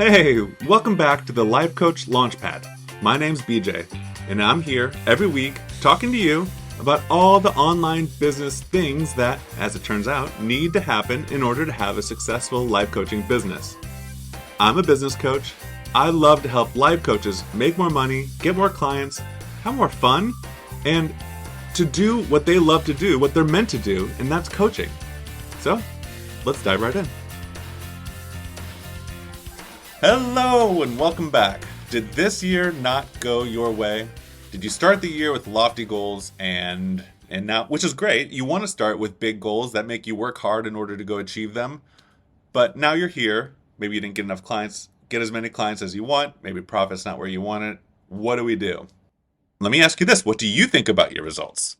Hey, welcome back to the Life Coach Launchpad. My name's BJ, and I'm here every week talking to you about all the online business things that, as it turns out, need to happen in order to have a successful life coaching business. I'm a business coach. I love to help life coaches make more money, get more clients, have more fun, and to do what they love to do, what they're meant to do, and that's coaching. So, let's dive right in. Hello and welcome back. Did this year not go your way? Did you start the year with lofty goals and now, which is great, you want to start with big goals that make you work hard in order to go achieve them, but now you're here, maybe you didn't get enough clients, get as many clients as you want, maybe profit's not where you want it. What do we do? Let me ask you this, what do you think about your results?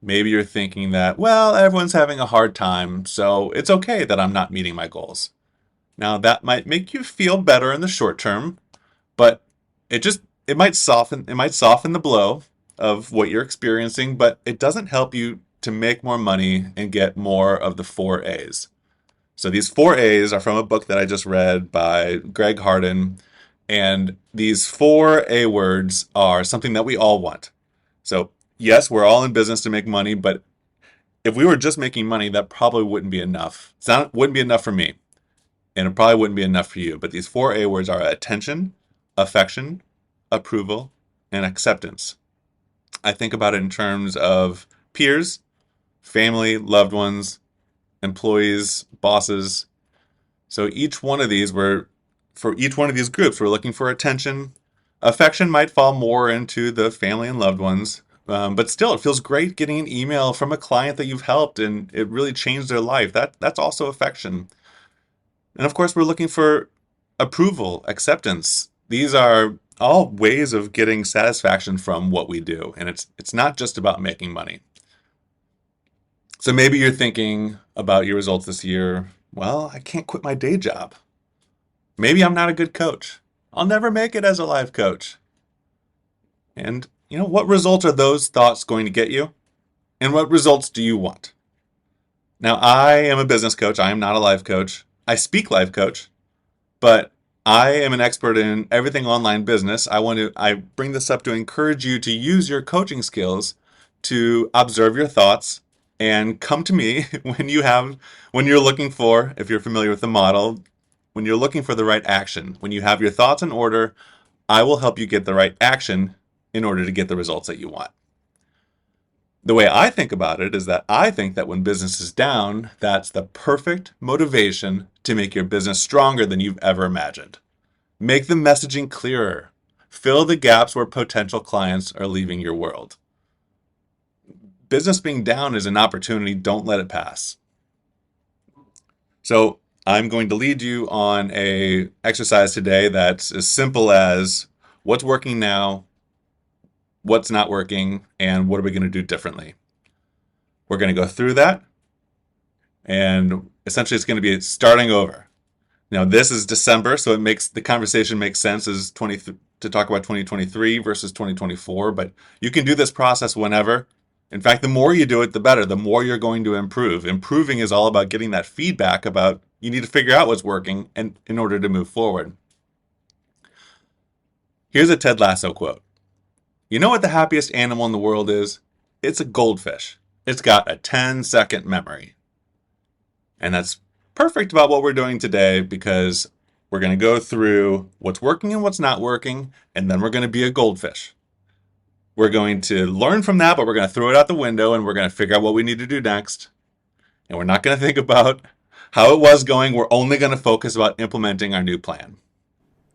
Maybe you're thinking that, well, everyone's having a hard time, so it's okay that I'm not meeting my goals. Now that might make you feel better in the short term, but it might soften the blow of what you're experiencing, but it doesn't help you to make more money and get more of the 4 A's. So these 4 A's are from a book that I just read by Greg Harden, and these 4 A words are something that we all want. So yes, we're all in business to make money, but if we were just making money, that probably wouldn't be enough. Wouldn't be enough for me. And it probably wouldn't be enough for you. But these 4 A words are attention, affection, approval, and acceptance. I think about it in terms of peers, family, loved ones, employees, bosses. So for each one of these groups, we're looking for attention. Affection might fall more into the family and loved ones. But still, it feels great getting an email from a client that you've helped and it really changed their life. That's also affection. And of course, we're looking for approval, acceptance. These are all ways of getting satisfaction from what we do. And it's not just about making money. So maybe you're thinking about your results this year. Well, I can't quit my day job. Maybe I'm not a good coach. I'll never make it as a life coach. And what results are those thoughts going to get you? And what results do you want? Now, I am a business coach. I am not a life coach. I speak life coach, but I am an expert in everything online business. I bring this up to encourage you to use your coaching skills to observe your thoughts and come to me when you're looking for, if you're familiar with the model, when you're looking for the right action. When you have your thoughts in order, I will help you get the right action in order to get the results that you want. The way I think about it is that I think that when business is down, that's the perfect motivation to make your business stronger than you've ever imagined. Make the messaging clearer. Fill the gaps where potential clients are leaving your world. Business being down is an opportunity. Don't let it pass. So I'm going to lead you on an exercise today that's as simple as what's working now, what's not working, and what are we going to do differently. We're going to go through that, and essentially it's going to be starting over. Now, this is December, so it makes the conversation make sense as to talk about 2023 versus 2024, but you can do this process whenever. In fact, the more you do it, the better. The more you're going to improve. Improving is all about getting that feedback about you need to figure out what's working and in order to move forward. Here's a Ted Lasso quote. You know what the happiest animal in the world is? It's a goldfish. It's got a 10-second memory. And that's perfect about what we're doing today because we're going to go through what's working and what's not working, and then we're going to be a goldfish. We're going to learn from that, but we're going to throw it out the window and we're going to figure out what we need to do next. And we're not going to think about how it was going. We're only going to focus about implementing our new plan.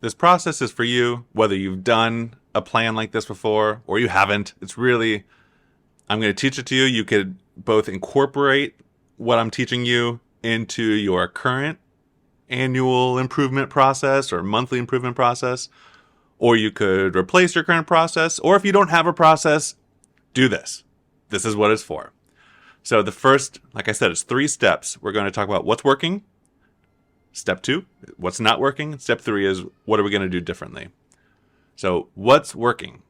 This process is for you, whether you've done a plan like this before or you haven't. I'm going to teach it to you. You could both incorporate what I'm teaching you into your current annual improvement process or monthly improvement process, or you could replace your current process, or if you don't have a process, do this. This is what it's for. So the first, like I said, it's 3 steps. We're going to talk about what's working. Step 2, what's not working. Step 3 is what are we going to do differently. So what's working?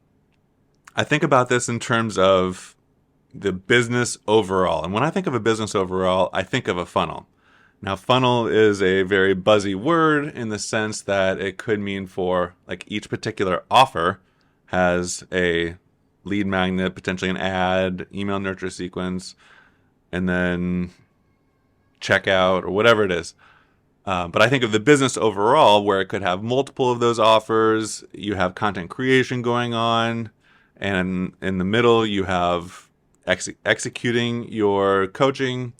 I think about this in terms of the business overall. And when I think of a business overall, I think of a funnel. Now, funnel is a very buzzy word in the sense that it could mean for like each particular offer has a lead magnet, potentially an ad, email nurture sequence, and then checkout or whatever it is. But I think of the business overall where it could have multiple of those offers. You have content creation going on, and in the middle you have executing your coaching.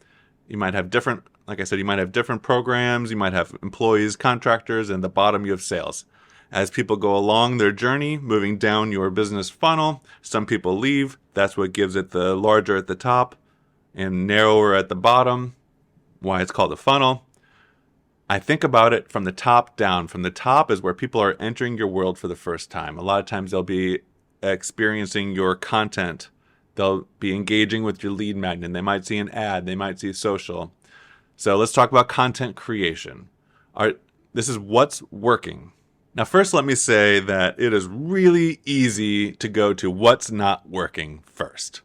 You might have different, like I said, you might have different programs. You might have employees, contractors, and at the bottom you have sales. As people go along their journey, moving down your business funnel, some people leave. That's what gives it the larger at the top and narrower at the bottom, why it's called a funnel. I think about it from the top down. From the top is where people are entering your world for the first time. A lot of times they'll be experiencing your content. They'll be engaging with your lead magnet. They might see an ad. They might see social. So let's talk about content creation. This is what's working. Now, first, let me say that it is really easy to go to what's not working first.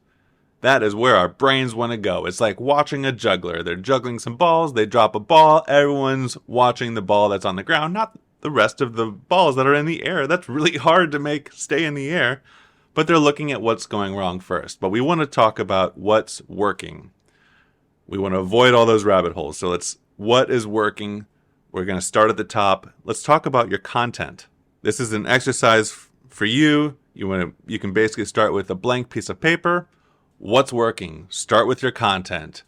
That is where our brains want to go. It's like watching a juggler. They're juggling some balls. They drop a ball. Everyone's watching the ball that's on the ground, not the rest of the balls that are in the air. That's really hard to make stay in the air. But they're looking at what's going wrong first. But we want to talk about what's working. We want to avoid all those rabbit holes. So what is working? We're going to start at the top. Let's talk about your content. This is an exercise for you. You can basically start with a blank piece of paper. What's working? Start with your content.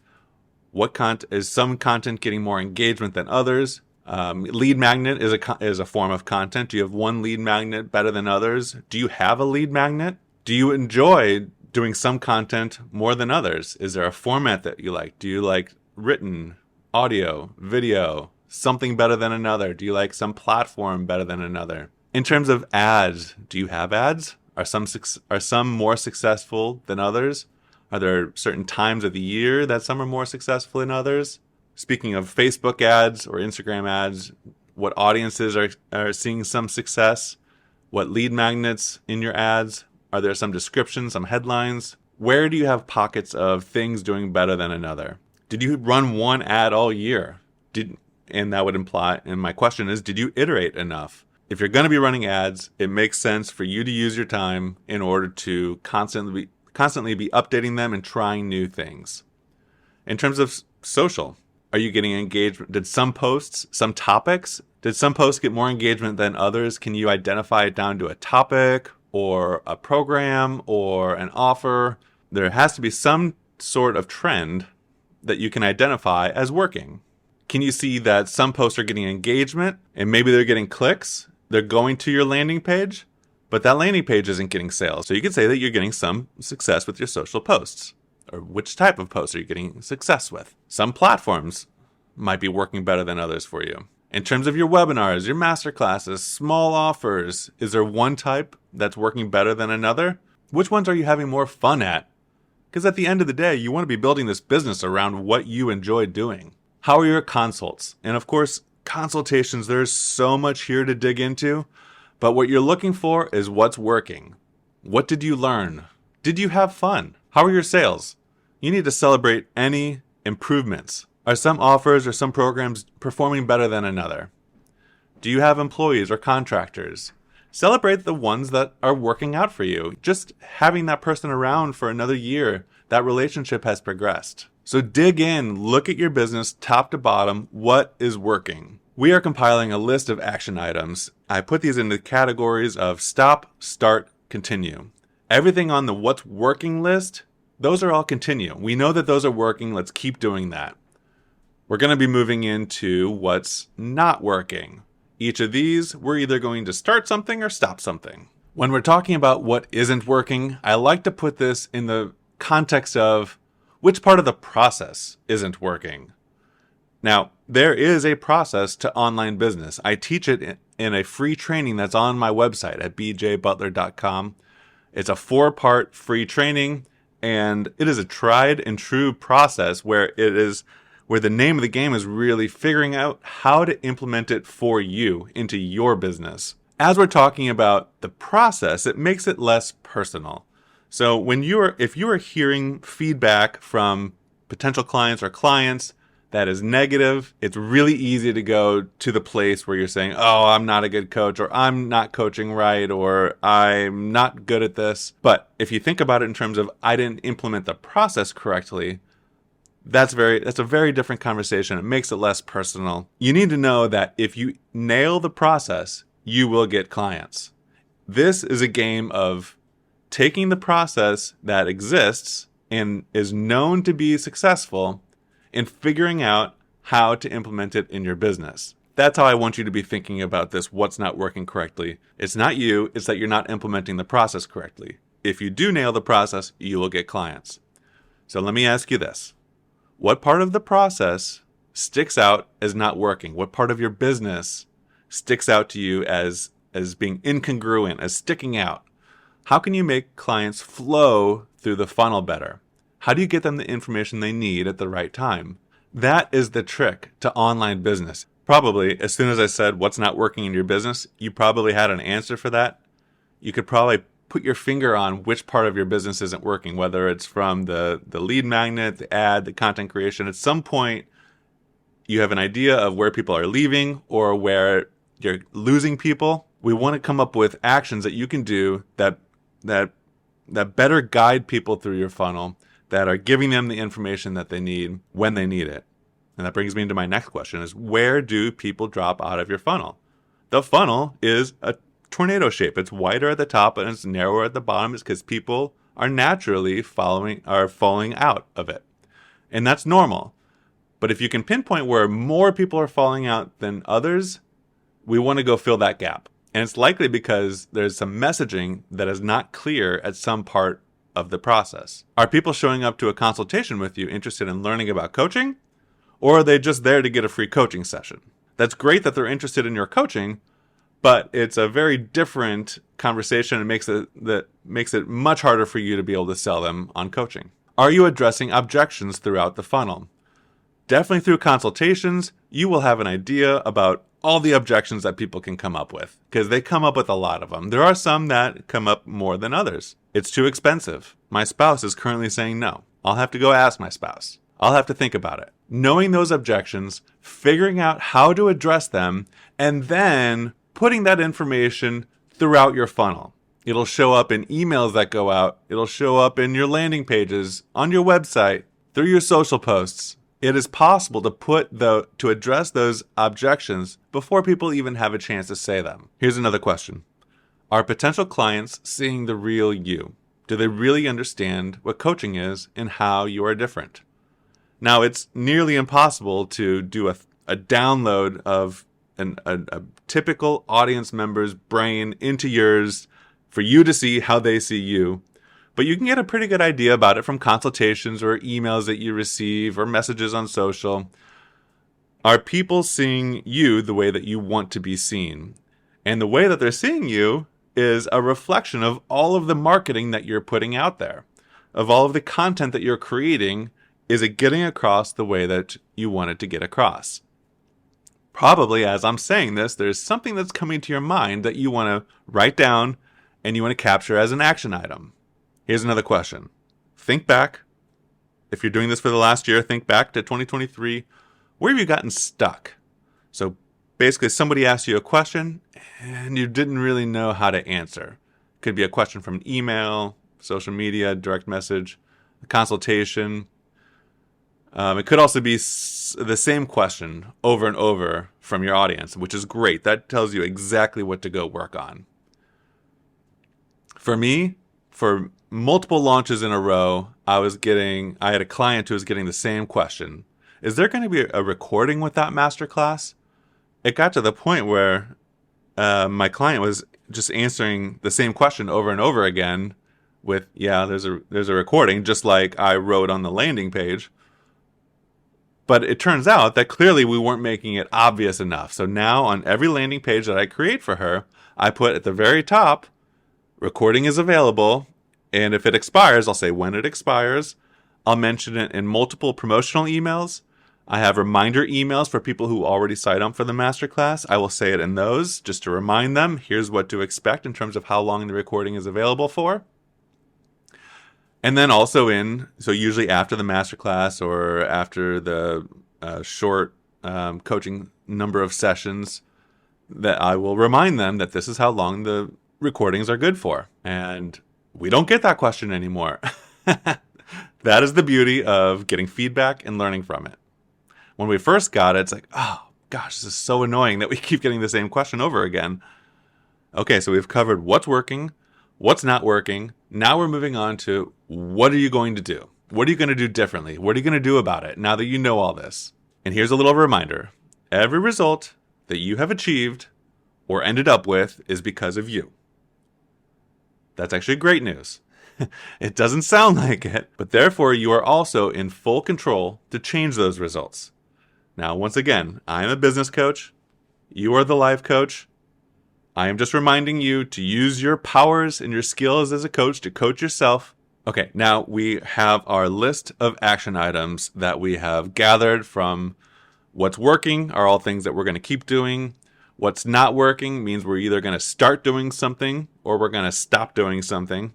Is some content getting more engagement than others? Lead magnet is a form of content. Do you have one lead magnet better than others? Do you have a lead magnet? Do you enjoy doing some content more than others? Is there a format that you like? Do you like written, audio, video? Something better than another? Do you like some platform better than another? In terms of ads, do you have ads? Are some more successful than others? Are there certain times of the year that some are more successful than others? Speaking of Facebook ads or Instagram ads, what audiences are seeing some success? What lead magnets in your ads? Are there some descriptions, some headlines? Where do you have pockets of things doing better than another? Did you run one ad all year? And that would imply, and my question is, did you iterate enough? If you're going to be running ads, it makes sense for you to use your time in order to constantly be updating them and trying new things. In terms of social, are you getting engagement? Did some posts get more engagement than others? Can you identify it down to a topic or a program or an offer? There has to be some sort of trend that you can identify as working. Can you see that some posts are getting engagement and maybe they're getting clicks? They're going to your landing page, but that landing page isn't getting sales. So you could say that you're getting some success with your social posts. Or which type of posts are you getting success with? Some platforms might be working better than others for you. In terms of your webinars, your masterclasses, small offers, is there one type that's working better than another? Which ones are you having more fun at? Because at the end of the day, you want to be building this business around what you enjoy doing. How are your consults? And of course, consultations, there's so much here to dig into, but what you're looking for is what's working. What did you learn? Did you have fun? How are your sales? You need to celebrate any improvements. Are some offers or some programs performing better than another? Do you have employees or contractors? Celebrate the ones that are working out for you. Just having that person around for another year, that relationship has progressed. So dig in, look at your business top to bottom, what is working. We are compiling a list of action items. I put these into categories of stop, start, continue. Everything on the what's working list, those are all continue. We know that those are working, let's keep doing that. We're going to be moving into what's not working. Each of these, we're either going to start something or stop something. When we're talking about what isn't working, I like to put this in the context of which part of the process isn't working. Now, there is a process to online business. I teach it in a free training that's on my website at bjbutler.com. It's a 4-part free training, and it is a tried and true process where the name of the game is really figuring out how to implement it for you into your business. As we're talking about the process, it makes it less personal. So if you are hearing feedback from potential clients or clients that is negative, it's really easy to go to the place where you're saying, oh, I'm not a good coach, or I'm not coaching right, or I'm not good at this. But if you think about it in terms of I didn't implement the process correctly, that's a very different conversation. It makes it less personal. You need to know that if you nail the process, you will get clients. This is a game of taking the process that exists and is known to be successful and figuring out how to implement it in your business. That's how I want you to be thinking about this, what's not working correctly. It's not you, it's that you're not implementing the process correctly. If you do nail the process, you will get clients. So let me ask you this. What part of the process sticks out as not working? What part of your business sticks out to you as being incongruent, as sticking out? How can you make clients flow through the funnel better? How do you get them the information they need at the right time? That is the trick to online business. Probably, as soon as I said what's not working in your business, you probably had an answer for that. You could probably put your finger on which part of your business isn't working, whether it's from the lead magnet, the ad, the content creation. At some point, you have an idea of where people are leaving or where you're losing people. We want to come up with actions that you can do that better guide people through your funnel, that are giving them the information that they need when they need it. And that brings me into my next question is, where do people drop out of your funnel? The funnel is a tornado shape. It's wider at the top and it's narrower at the bottom. It's because people are naturally falling out of it. And that's normal. But if you can pinpoint where more people are falling out than others, we want to go fill that gap. And it's likely because there's some messaging that is not clear at some part of the process. Are people showing up to a consultation with you interested in learning about coaching? Or are they just there to get a free coaching session? That's great that they're interested in your coaching, but it's a very different conversation and makes it much harder for you to be able to sell them on coaching. Are you addressing objections throughout the funnel? Definitely through consultations, you will have an idea about all the objections that people can come up with, because they come up with a lot of them. There are some that come up more than others. It's too expensive. My spouse is currently saying no. I'll have to go ask my spouse. I'll have to think about it. Knowing those objections, figuring out how to address them, and then putting that information throughout your funnel. It'll show up in emails that go out. It'll show up in your landing pages, on your website, through your social posts. It is possible to address those objections before people even have a chance to say them. Here's another question. Are potential clients seeing the real you? Do they really understand what coaching is and how you are different? Now, it's nearly impossible to do a download of a typical audience member's brain into yours for you to see how they see you. But you can get a pretty good idea about it from consultations or emails that you receive or messages on social. Are people seeing you the way that you want to be seen? And the way that they're seeing you is a reflection of all of the marketing that you're putting out there, of all of the content that you're creating. Is it getting across the way that you want it to get across? Probably as I'm saying this, there's something that's coming to your mind that you want to write down and you want to capture as an action item. Here's another question. Think back. If you're doing this for the last year, think back to 2023. Where have you gotten stuck? So basically somebody asked you a question and you didn't really know how to answer. Could be a question from an email, social media, direct message, a consultation. It could also be the same question over and over from your audience, which is great. That tells you exactly what to go work on. For me, for multiple launches in a row, I had a client who was getting the same question. Is there going to be a recording with that masterclass? It got to the point where my client was just answering the same question over and over again with, yeah, there's a recording, just like I wrote on the landing page. But it turns out that clearly we weren't making it obvious enough. So now on every landing page that I create for her, I put at the very top, recording is available. And if it expires, I'll say when it expires. I'll mention it in multiple promotional emails. I have reminder emails for people who already signed up for the masterclass. I will say it in those just to remind them, here's what to expect in terms of how long the recording is available for. And then also so usually after the masterclass or after the a short coaching number of sessions that I will remind them that this is how long the recordings are good for. And we don't get that question anymore. That is the beauty of getting feedback and learning from it. When we first got it, it's like, oh gosh, this is so annoying that we keep getting the same question over again. Okay, so we've covered what's working, what's not working. Now we're moving on to what are you going to do? What are you going to do differently? What are you going to do about it now that you know all this? And here's a little reminder. Every result that you have achieved or ended up with is because of you. That's actually great news. It doesn't sound like it, but therefore you are also in full control to change those results. Now, once again, I am a business coach. You are the life coach. I am just reminding you to use your powers and your skills as a coach to coach yourself. Okay, now we have our list of action items that we have gathered from what's working are all things that we're going to keep doing. What's not working means we're either going to start doing something or we're going to stop doing something.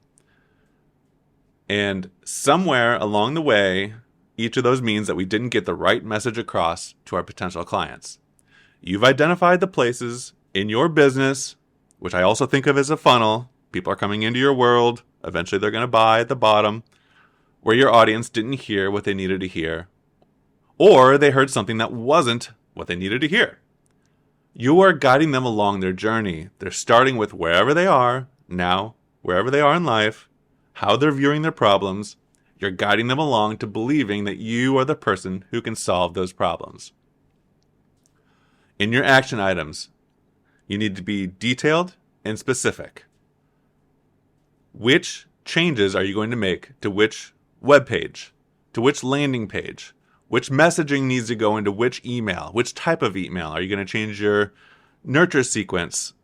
And somewhere along the way, each of those means that we didn't get the right message across to our potential clients. You've identified the places in your business, which I also think of as a funnel. People are coming into your world. Eventually they're going to buy at the bottom, where your audience didn't hear what they needed to hear, or they heard something that wasn't what they needed to hear. You are guiding them along their journey. They're starting with wherever they are now, wherever they are in life, how they're viewing their problems. You're guiding them along to believing that you are the person who can solve those problems. In your action items, you need to be detailed and specific. Which changes are you going to make to which web page, to which landing page? Which messaging needs to go into which email? Which type of email? Are you going to change your nurture sequence?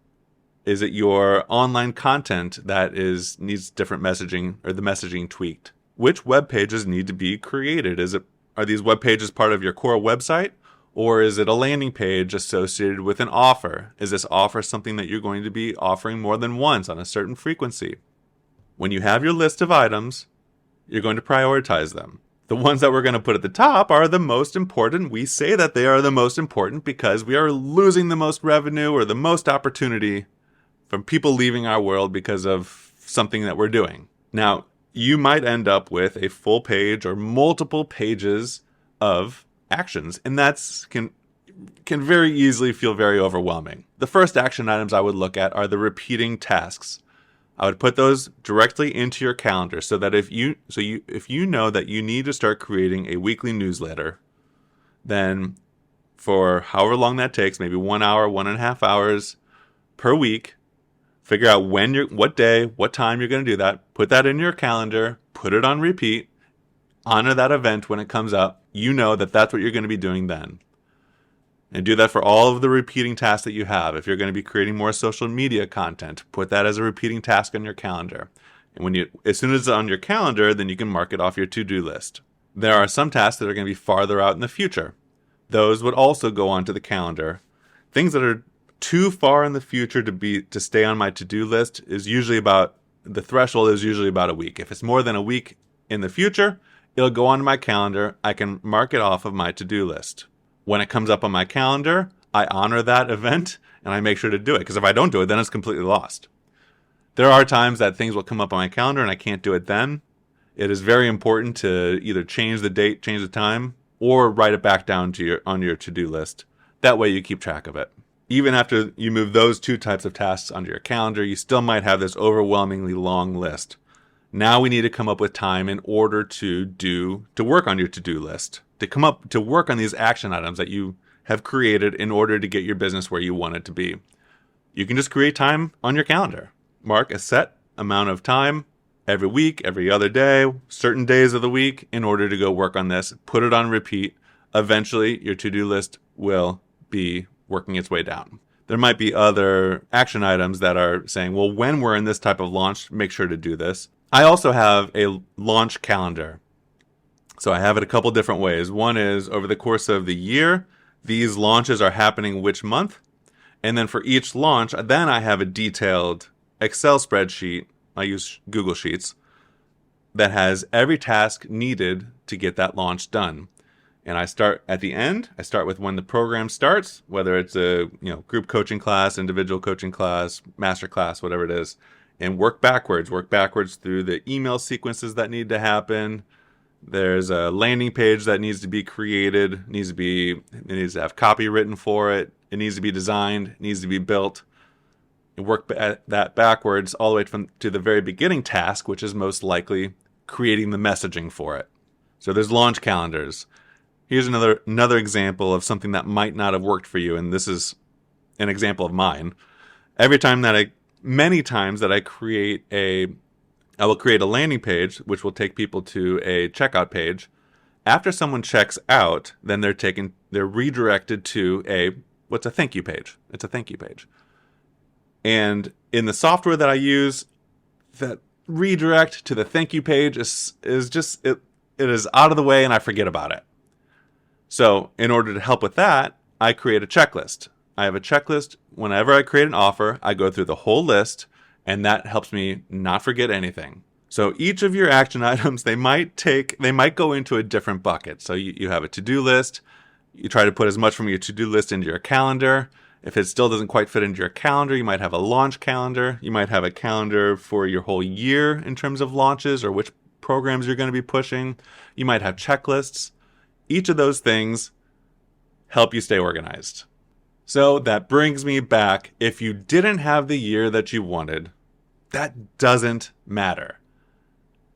Is it your online content that needs different messaging or the messaging tweaked? Which web pages need to be created? Are these web pages part of your core website? Or is it a landing page associated with an offer? Is this offer something that you're going to be offering more than once on a certain frequency? When you have your list of items, you're going to prioritize them. The ones that we're going to put at the top are the most important. We say that they are the most important because we are losing the most revenue or the most opportunity from people leaving our world because of something that we're doing. Now, you might end up with a full page or multiple pages of actions, and that's can very easily feel very overwhelming. The first action items I would look at are the repeating tasks. I would put those directly into your calendar so that if you know that you need to start creating a weekly newsletter, then for however long that takes, maybe 1 hour, 1.5 hours per week, figure out what day, what time you're going to do that, put that in your calendar, put it on repeat, honor that event when it comes up. You know that that's what you're going to be doing then. And do that for all of the repeating tasks that you have. If you're going to be creating more social media content, put that as a repeating task on your calendar. And as soon as it's on your calendar, then you can mark it off your to-do list. There are some tasks that are going to be farther out in the future. Those would also go onto the calendar. Things that are too far in the future to stay on my to-do list the threshold is usually about a week. If it's more than a week in the future, it'll go onto my calendar. I can mark it off of my to-do list. When it comes up on my calendar, I honor that event and I make sure to do it. Because if I don't do it, then it's completely lost. There are times that things will come up on my calendar and I can't do it then. It is very important to either change the date, change the time, or write it back down on your to-do list. That way you keep track of it. Even after you move those two types of tasks onto your calendar, you still might have this overwhelmingly long list. Now we need to come up with time in order to work on your to-do list, to work on these action items that you have created in order to get your business where you want it to be. You can just create time on your calendar. Mark a set amount of time every week, every other day, certain days of the week in order to go work on this. Put it on repeat. Eventually, your to-do list will be working its way down. There might be other action items that are saying, well, when we're in this type of launch, make sure to do this. I also have a launch calendar. So I have it a couple different ways. One is over the course of the year, these launches are happening which month. And then for each launch, then I have a detailed Excel spreadsheet. I use Google Sheets that has every task needed to get that launch done. And I start at the end. I start with when the program starts, whether it's a group coaching class, individual coaching class, master class, whatever it is, and work backwards. Work backwards through the email sequences that need to happen. There's a landing page that needs to be created. It needs to have copy written for it. It needs to be designed. It needs to be built. And work that backwards all the way to the very beginning task, which is most likely creating the messaging for it. So there's launch calendars. Here's another example of something that might not have worked for you, and this is an example of mine. Many times that I will create a landing page, which will take people to a checkout page. After someone checks out, then they're redirected to what's a thank you page. It's a thank you page. And in the software that I use, that redirect to the thank you page is just it is out of the way, and I forget about it. So in order to help with that, I create a checklist. I have a checklist. Whenever I create an offer, I go through the whole list, and that helps me not forget anything. So each of your action items, they might go into a different bucket. So you have a to-do list. You try to put as much from your to-do list into your calendar. If it still doesn't quite fit into your calendar, you might have a launch calendar. You might have a calendar for your whole year in terms of launches or which programs you're going to be pushing. You might have checklists. Each of those things help you stay organized. So that brings me back. If you didn't have the year that you wanted, that doesn't matter.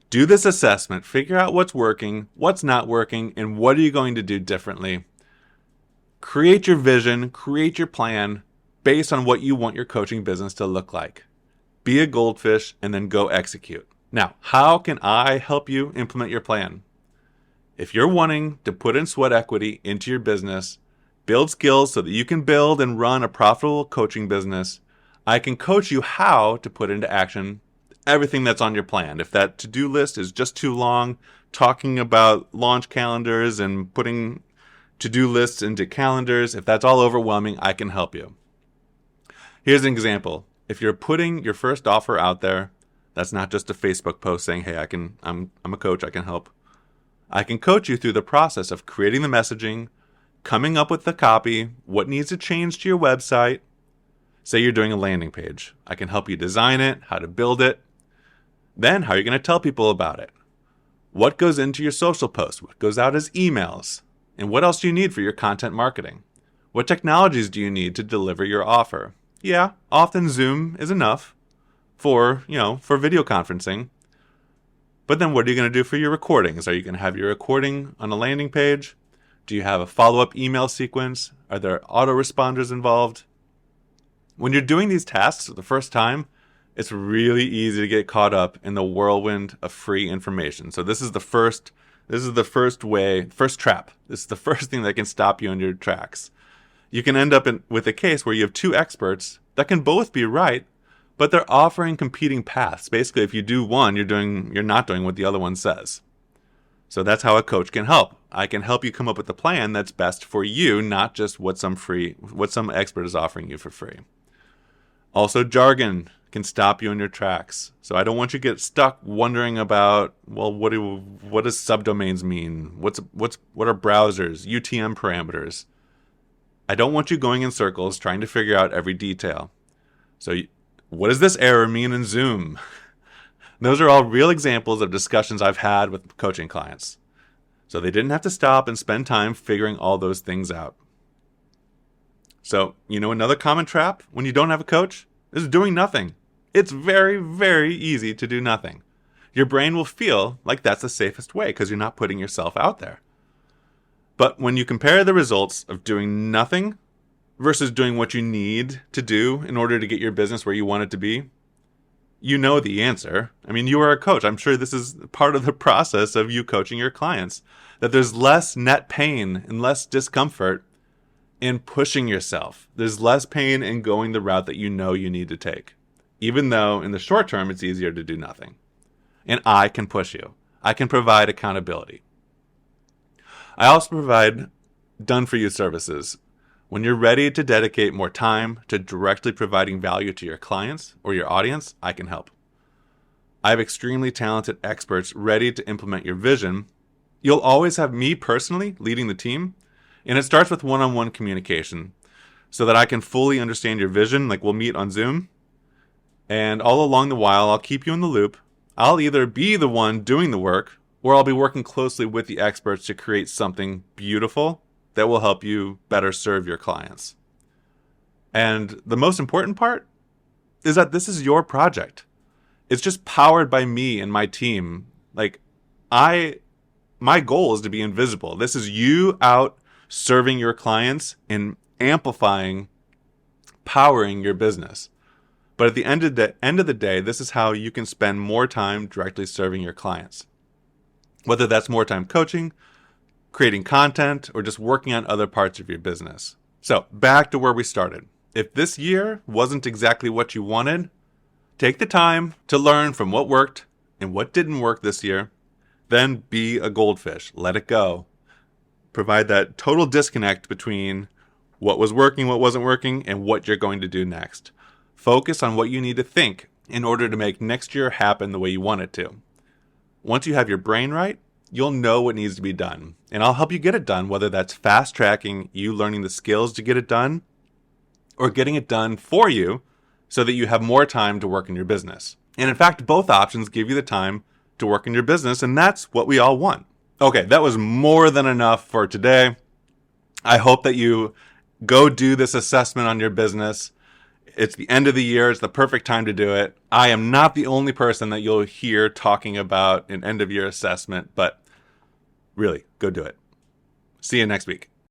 Do this assessment, figure out what's working, what's not working, and what are you going to do differently. Create your vision, create your plan based on what you want your coaching business to look like. Be a goldfish and then go execute. Now, how can I help you implement your plan? If you're wanting to put in sweat equity into your business, build skills so that you can build and run a profitable coaching business, I can coach you how to put into action everything that's on your plan. If that to-do list is just too long, talking about launch calendars and putting to-do lists into calendars, if that's all overwhelming, I can help you. Here's an example. If you're putting your first offer out there, that's not just a Facebook post saying, hey, I'm a coach, I can help. I can coach you through the process of creating the messaging, coming up with the copy, what needs to change to your website. Say you're doing a landing page. I can help you design it, how to build it. Then how are you going to tell people about it? What goes into your social posts? What goes out as emails? And what else do you need for your content marketing? What technologies do you need to deliver your offer? Yeah, often Zoom is enough for video conferencing. But then what are you going to do for your recordings? Are you going to have your recording on a landing page? Do you have a follow-up email sequence? Are there autoresponders involved? When you're doing these tasks for the first time, it's really easy to get caught up in the whirlwind of free information. So this is the first trap. This is the first thing that can stop you in your tracks. You can end up with a case where you have two experts that can both be right, but they're offering competing paths. Basically, if you do one, you're not doing what the other one says. So that's how a coach can help. I can help you come up with a plan that's best for you, not just what some expert is offering you for free. Also, jargon can stop you in your tracks. So I don't want you to get stuck wondering about, well, what does subdomains mean? What are browsers, UTM parameters? I don't want you going in circles trying to figure out every detail. So what does this error mean in Zoom? Those are all real examples of discussions I've had with coaching clients. So they didn't have to stop and spend time figuring all those things out. So, another common trap when you don't have a coach is doing nothing. It's very, very easy to do nothing. Your brain will feel like that's the safest way because you're not putting yourself out there. But when you compare the results of doing nothing versus doing what you need to do in order to get your business where you want it to be, you know the answer. I mean, you are a coach. I'm sure this is part of the process of you coaching your clients, that there's less net pain and less discomfort in pushing yourself. There's less pain in going the route that you know you need to take, even though in the short term, it's easier to do nothing. And I can push you. I can provide accountability. I also provide done-for-you services. When you're ready to dedicate more time to directly providing value to your clients or your audience, I can help. I have extremely talented experts ready to implement your vision You'll always have me personally leading the team, and it starts with one-on-one communication so that I can fully understand your vision. Like, we'll meet on Zoom, and all along the while, I'll keep you in the loop. I'll either be the one doing the work, or I'll be working closely with the experts to create something beautiful that will help you better serve your clients. And the most important part is that this is your project. It's just powered by me and my team. Like, my goal is to be invisible. This is you out serving your clients and amplifying, powering your business. But at the end of the day, this is how you can spend more time directly serving your clients. Whether that's more time coaching, creating content, or just working on other parts of your business. So, back to where we started. If this year wasn't exactly what you wanted, take the time to learn from what worked and what didn't work this year. Then be a goldfish. Let it go. Provide that total disconnect between what was working, what wasn't working, and what you're going to do next. Focus on what you need to think in order to make next year happen the way you want it to. Once you have your brain right, you'll know what needs to be done. And I'll help you get it done, whether that's fast-tracking you learning the skills to get it done, or getting it done for you so that you have more time to work in your business. And in fact, both options give you the time to work in your business, and that's what we all want. Okay, that was more than enough for today. I hope that you go do this assessment on your business. It's the end of the year. It's the perfect time to do it. I am not the only person that you'll hear talking about an end of year assessment, but really, go do it. See you next week.